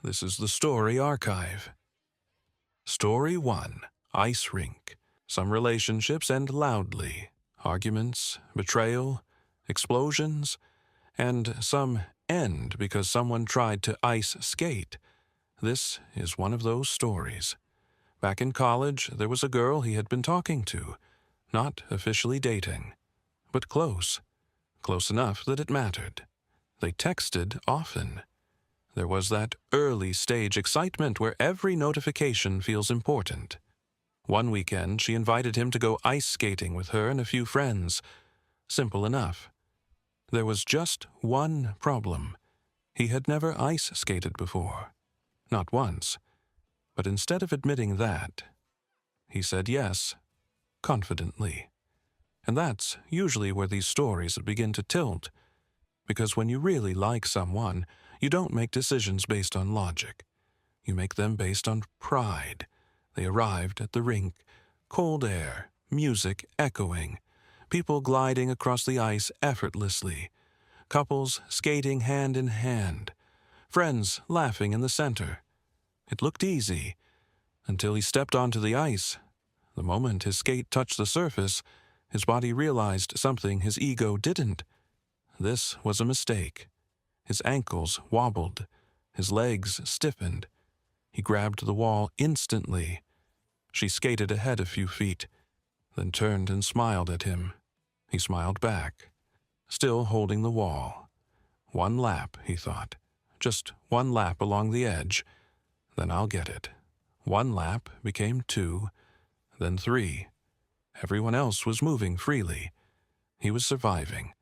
This is the Story Archive. Story 1, Ice Rink. Some relationships end loudly. Arguments, betrayal, explosions, and some end because someone tried to ice skate. This is one of those stories. Back in college, there was a girl he had been talking to, not officially dating, but close. Close enough that it mattered. They texted often. There was that early-stage excitement where every notification feels important. One weekend, she invited him to go ice skating with her and a few friends. Simple enough. There was just one problem. He had never ice skated before. Not once. But instead of admitting that, he said yes, confidently. And that's usually where these stories begin to tilt. Because when you really like someone, you don't make decisions based on logic. You make them based on pride. They arrived at the rink. Cold air, music echoing, people gliding across the ice effortlessly, couples skating hand in hand, friends laughing in the center. It looked easy, until he stepped onto the ice. The moment his skate touched the surface, his body realized something his ego didn't. This was a mistake. His ankles wobbled. His legs stiffened. He grabbed the wall instantly. She skated ahead a few feet, then turned and smiled at him. He smiled back, still holding the wall. One lap, he thought. Just one lap along the edge. Then I'll get it. One lap became 2, then 3. Everyone else was moving freely. He was surviving.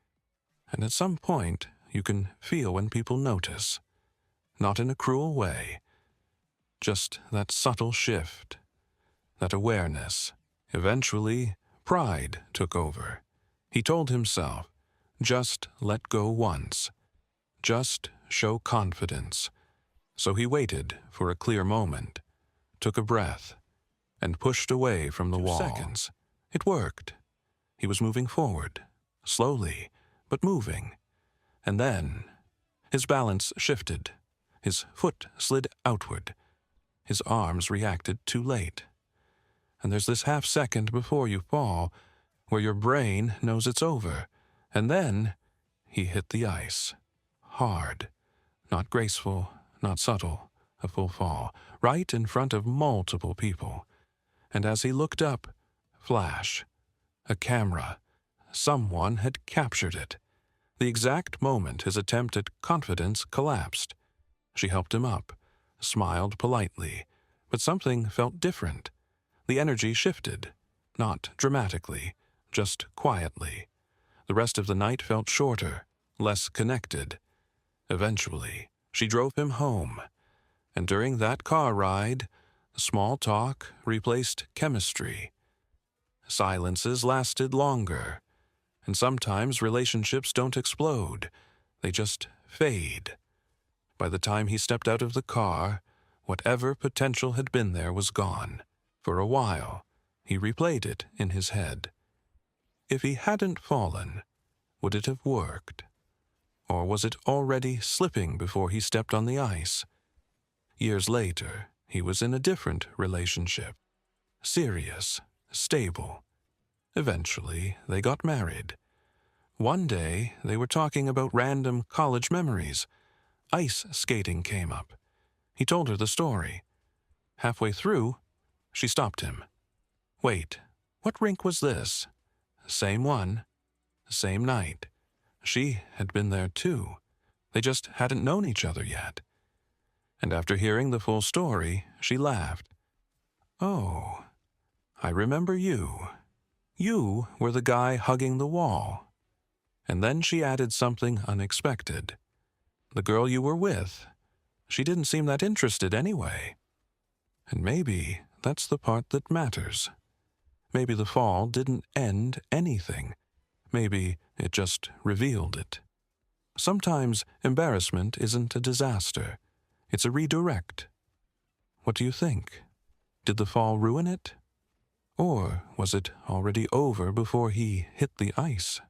And at some point, you can feel when people notice. Not in a cruel way. Just that subtle shift. That awareness. Eventually, pride took over. He told himself, just let go once. Just show confidence. So he waited for a clear moment, took a breath, and pushed away from the wall. 2 seconds. It worked. He was moving forward, slowly, but moving. And then, his balance shifted. His foot slid outward. His arms reacted too late. And there's this half second before you fall, where your brain knows it's over. And then, he hit the ice. Hard. Not graceful, not subtle. A full fall, right in front of multiple people. And as he looked up, flash. A camera. Someone had captured it. The exact moment his attempt at confidence collapsed. She helped him up, smiled politely, but something felt different. The energy shifted, not dramatically, just quietly. The rest of the night felt shorter, less connected. Eventually, she drove him home, and during that car ride, small talk replaced chemistry. Silences lasted longer. And sometimes relationships don't explode. They just fade. By the time he stepped out of the car, whatever potential had been there was gone. For a while, he replayed it in his head. If he hadn't fallen, would it have worked? Or was it already slipping before he stepped on the ice? Years later, he was in a different relationship. Serious, stable. Eventually, they got married. One day, they were talking about random college memories. Ice skating came up. He told her the story. Halfway through, she stopped him. Wait, what rink was this? Same one. Same night. She had been there too. They just hadn't known each other yet. And after hearing the full story, she laughed. Oh, I remember you. You were the guy hugging the wall. And then she added something unexpected. The girl you were with, she didn't seem that interested anyway. And maybe that's the part that matters. Maybe the fall didn't end anything. Maybe it just revealed it. Sometimes embarrassment isn't a disaster. It's a redirect. What do you think? Did the fall ruin it? Or was it already over before he hit the ice?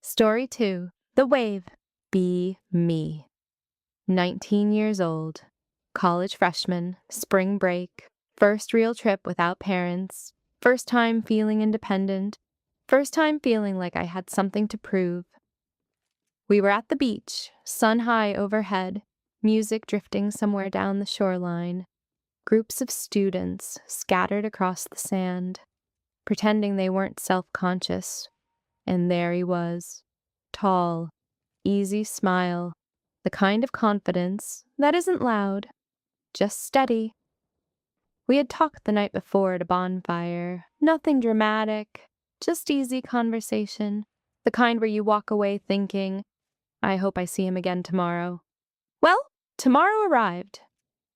Story 2, The Wave. Be Me. 19 years old, college freshman, spring break, first real trip without parents, first time feeling independent, first time feeling like I had something to prove. We were at the beach, sun high overhead, music drifting somewhere down the shoreline, groups of students scattered across the sand, pretending they weren't self-conscious. And there he was, tall, easy smile, the kind of confidence that isn't loud, just steady. We had talked the night before at a bonfire, nothing dramatic, just easy conversation, the kind where you walk away thinking, I hope I see him again tomorrow. Well, tomorrow arrived,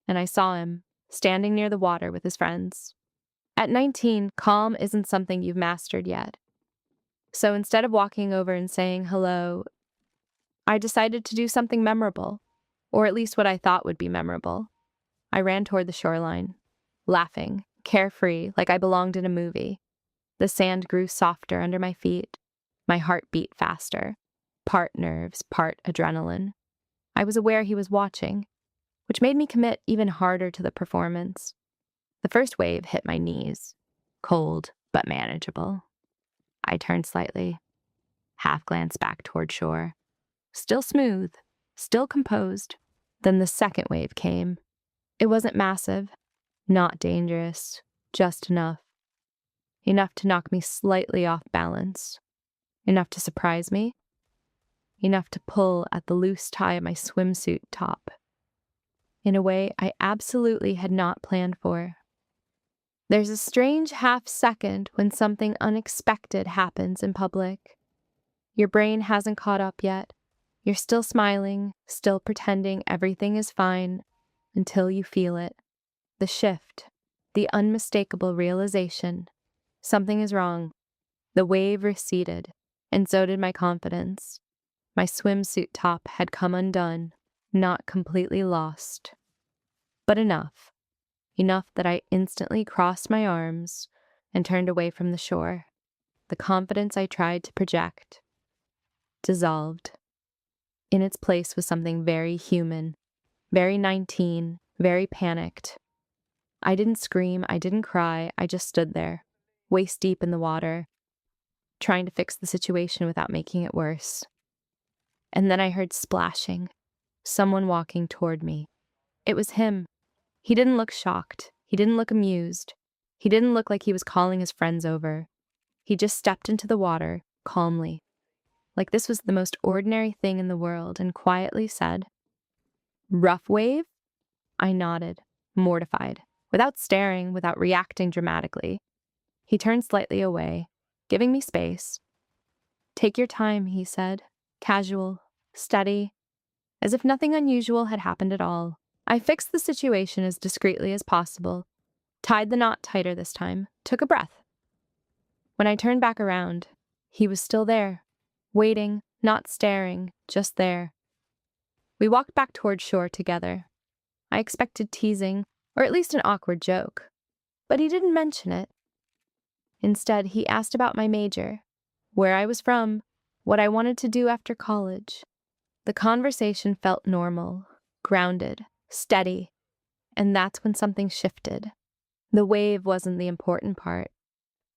and I saw him, standing near the water with his friends. At 19, calm isn't something you've mastered yet. So instead of walking over and saying hello, I decided to do something memorable, or at least what I thought would be memorable. I ran toward the shoreline, laughing, carefree, like I belonged in a movie. The sand grew softer under my feet. My heart beat faster, part nerves, part adrenaline. I was aware he was watching, which made me commit even harder to the performance. The first wave hit my knees, cold but manageable. I turned slightly, half glanced back toward shore. Still smooth, still composed. Then the second wave came. It wasn't massive, not dangerous, just enough. Enough to knock me slightly off balance. Enough to surprise me. Enough to pull at the loose tie of my swimsuit top. In a way I absolutely had not planned for. There's a strange half-second when something unexpected happens in public. Your brain hasn't caught up yet. You're still smiling, still pretending everything is fine, until you feel it. The shift, the unmistakable realization. Something is wrong. The wave receded, and so did my confidence. My swimsuit top had come undone, not completely lost. But enough. Enough that I instantly crossed my arms and turned away from the shore. The confidence I tried to project dissolved. In its place was something very human, very 19, very panicked. I didn't scream, I didn't cry, I just stood there, waist deep in the water, trying to fix the situation without making it worse. And then I heard splashing, someone walking toward me. It was him. He didn't look shocked. He didn't look amused. He didn't look like he was calling his friends over. He just stepped into the water, calmly, like this was the most ordinary thing in the world, and quietly said, "Rough wave?" I nodded, mortified, without staring, without reacting dramatically. He turned slightly away, giving me space. "Take your time," he said, casual, steady, as if nothing unusual had happened at all. I fixed the situation as discreetly as possible, tied the knot tighter this time, took a breath. When I turned back around, he was still there, waiting, not staring, just there. We walked back toward shore together. I expected teasing, or at least an awkward joke, but he didn't mention it. Instead, he asked about my major, where I was from, what I wanted to do after college. The conversation felt normal, grounded, steady, and that's when something shifted. The wave wasn't the important part.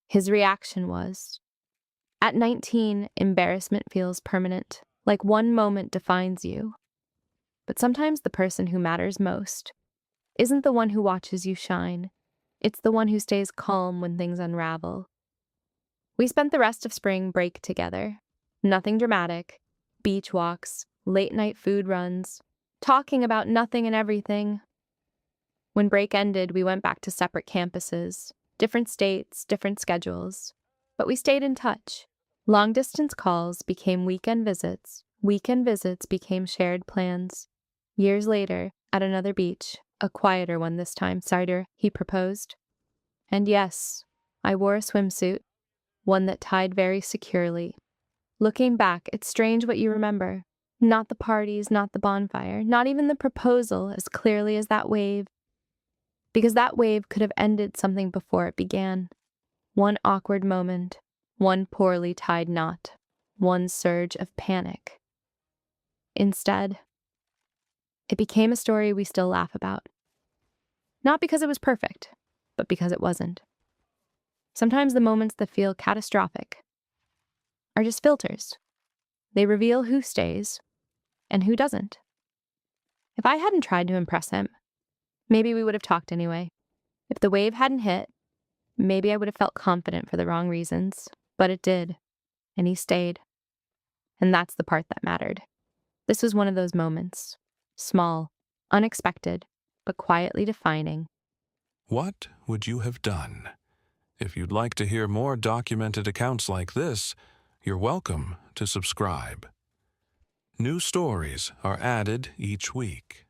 His reaction was. At 19, embarrassment feels permanent, like one moment defines you. But sometimes the person who matters most isn't the one who watches you shine. It's the one who stays calm when things unravel. We spent the rest of spring break together. Nothing dramatic. Beach walks, late-night food runs, talking about nothing and everything. When break ended, we went back to separate campuses, different states, different schedules. But we stayed in touch. Long-distance calls became weekend visits. Weekend visits became shared plans. Years later, at another beach, a quieter one this time, cider, he proposed. And yes, I wore a swimsuit, one that tied very securely. Looking back, it's strange what you remember. Not the parties, not the bonfire, not even the proposal as clearly as that wave. Because that wave could have ended something before it began. One awkward moment, one poorly tied knot, one surge of panic. Instead, It became a story we still laugh about. Not because it was perfect, but because it wasn't. Sometimes the moments that feel catastrophic are just filters. They reveal who stays and who doesn't. If I hadn't tried to impress him, maybe we would have talked anyway. If the wave hadn't hit, maybe I would have felt confident for the wrong reasons, but it did, and he stayed. And that's the part that mattered. This was one of those moments. Small, unexpected, but quietly defining. What would you have done? If you'd like to hear more documented accounts like this, you're welcome to subscribe. New stories are added each week.